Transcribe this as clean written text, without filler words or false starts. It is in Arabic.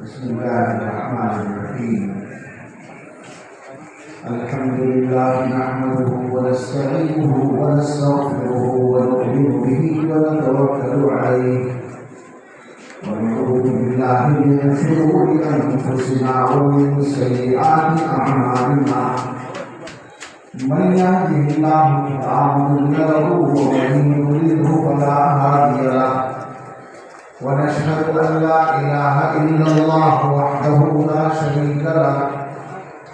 بسم الله الرحمن الرحيم. الحمد لله نحمده ونستعينه ونستغفره ونؤمن به ونتوكل عليه ونعوذ بالله من شرور انفسنا ومن سيئات اعمالنا. من يهده الله فلا مضل له ومن يضلله فلا هادي له. ونشهد أن لا إله إلا الله وحده لا شريك له